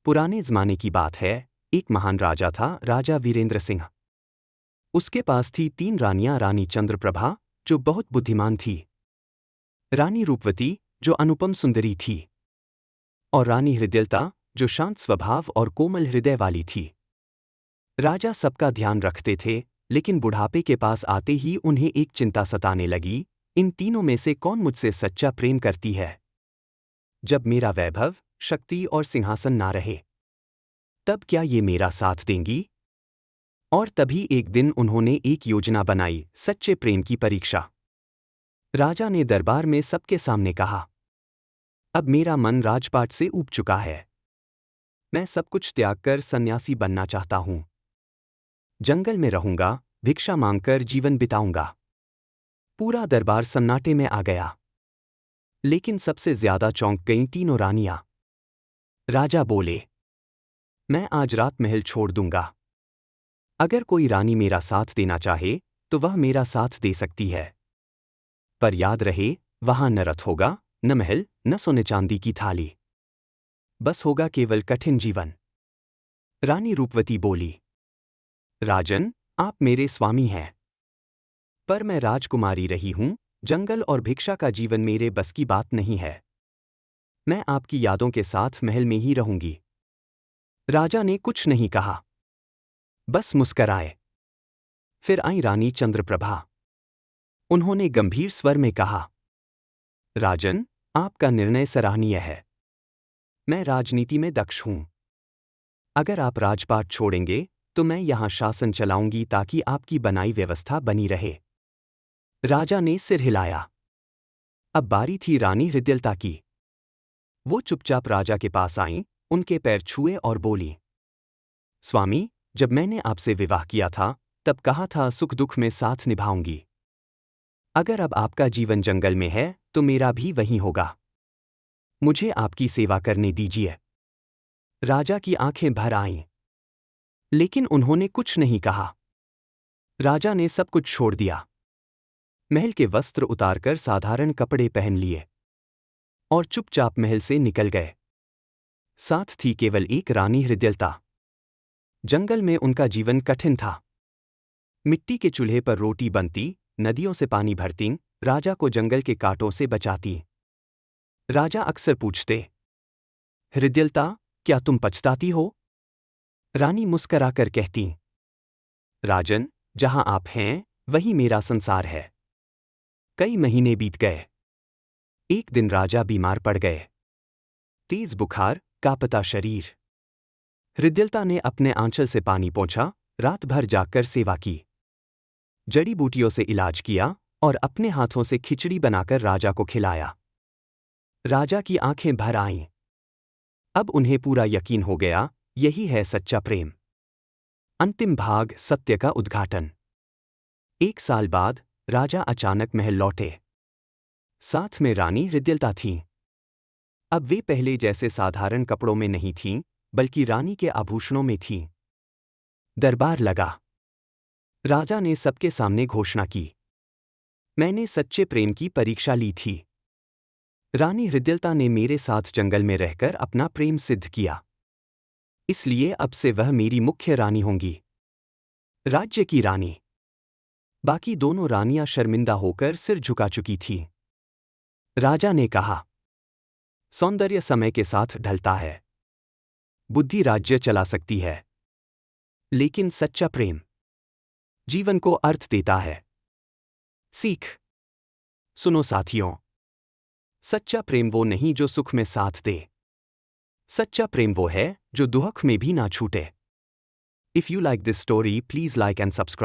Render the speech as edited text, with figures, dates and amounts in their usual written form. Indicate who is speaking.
Speaker 1: पुराने ज़माने की बात है। एक महान राजा था, राजा वीरेंद्र सिंह। उसके पास थी 3 रानियां। रानी चंद्रप्रभा, जो बहुत बुद्धिमान थी, रानी रूपवती, जो अनुपम सुंदरी थी, और रानी हृदयलता, जो शांत स्वभाव और कोमल हृदय वाली थी। राजा सबका ध्यान रखते थे, लेकिन बुढ़ापे के पास आते ही उन्हें एक चिंता सताने लगी, इन तीनों में से कौन मुझसे सच्चा प्रेम करती है? जब मेरा वैभव, शक्ति और सिंहासन ना रहे, तब क्या ये मेरा साथ देंगी? और तभी एक दिन उन्होंने एक योजना बनाई, सच्चे प्रेम की परीक्षा। राजा ने दरबार में सबके सामने कहा, अब मेरा मन राजपाट से ऊब चुका है। मैं सब कुछ त्याग कर सन्यासी बनना चाहता हूं। जंगल में रहूंगा, भिक्षा मांगकर जीवन बिताऊंगा। पूरा दरबार सन्नाटे में आ गया। लेकिन सबसे ज्यादा चौंक गईं तीनों रानियां। राजा बोले, मैं आज रात महल छोड़ दूंगा। अगर कोई रानी मेरा साथ देना चाहे, तो वह मेरा साथ दे सकती है। पर याद रहे, वहां न रथ होगा, न महल, न सोने चांदी की थाली। बस होगा केवल कठिन जीवन। रानी रूपवती बोली, राजन, आप मेरे स्वामी हैं। पर मैं राजकुमारी रही हूं, जंगल और भिक्षा का जीवन मेरे बस की बात नहीं है। मैं आपकी यादों के साथ महल में ही रहूंगी। राजा ने कुछ नहीं कहा, बस मुस्कराए। फिर आई रानी चंद्रप्रभा। उन्होंने गंभीर स्वर में कहा, राजन, आपका निर्णय सराहनीय है। मैं राजनीति में दक्ष हूं। अगर आप राजपाट छोड़ेंगे, तो मैं यहां शासन चलाऊंगी ताकि आपकी बनाई व्यवस्था बनी रहे। राजा ने सिर हिलाया। अब बारी थी रानी हृदयलता की। वो चुपचाप राजा के पास आईं, उनके पैर छुए और बोली, स्वामी, जब मैंने आपसे विवाह किया था, तब कहा था सुख दुख में साथ निभाऊंगी। अगर अब आपका जीवन जंगल में है, तो मेरा भी वहीं होगा। मुझे आपकी सेवा करने दीजिए। राजा की आंखें भर आईं, लेकिन उन्होंने कुछ नहीं कहा। राजा ने सब कुछ छोड़ दिया। महल के वस्त्र उतारकर साधारण कपड़े पहन लिए और चुपचाप महल से निकल गए। साथ थी केवल एक रानी हृदयलता। जंगल में उनका जीवन कठिन था। मिट्टी के चूल्हे पर रोटी बनती, नदियों से पानी भरती, राजा को जंगल के कांटों से बचाती। राजा अक्सर पूछते, हृदयलता, क्या तुम पछताती हो? रानी मुस्कराकर कहती, राजन, जहां आप हैं, वही मेरा संसार है। कई महीने बीत गए। एक दिन राजा बीमार पड़ गए। तेज बुखार, कांपता शरीर। हृदयलता ने अपने आंचल से पानी पोंछा, रात भर जागकर सेवा की, जड़ी बूटियों से इलाज किया और अपने हाथों से खिचड़ी बनाकर राजा को खिलाया। राजा की आंखें भर आईं। अब उन्हें पूरा यकीन हो गया, यही है सच्चा प्रेम। अंतिम भाग, सत्य का उद्घाटन। 1 साल बाद राजा अचानक महल लौटे। साथ में रानी हृदयलता थीं। अब वे पहले जैसे साधारण कपड़ों में नहीं थीं, बल्कि रानी के आभूषणों में थीं। दरबार लगा। राजा ने सबके सामने घोषणा की, मैंने सच्चे प्रेम की परीक्षा ली थी। रानी हृदयलता ने मेरे साथ जंगल में रहकर अपना प्रेम सिद्ध किया। इसलिए अब से वह मेरी मुख्य रानी होंगी, राज्य की रानी। बाकी दोनों रानियां शर्मिंदा होकर सिर झुका चुकी थीं। राजा ने कहा, सौंदर्य समय के साथ ढलता है, बुद्धि राज्य चला सकती है, लेकिन सच्चा प्रेम जीवन को अर्थ देता है। सीख। सुनो साथियों, सच्चा प्रेम वो नहीं जो सुख में साथ दे। सच्चा प्रेम वो है जो दुख में भी ना छूटे। If you like this story, please like and subscribe.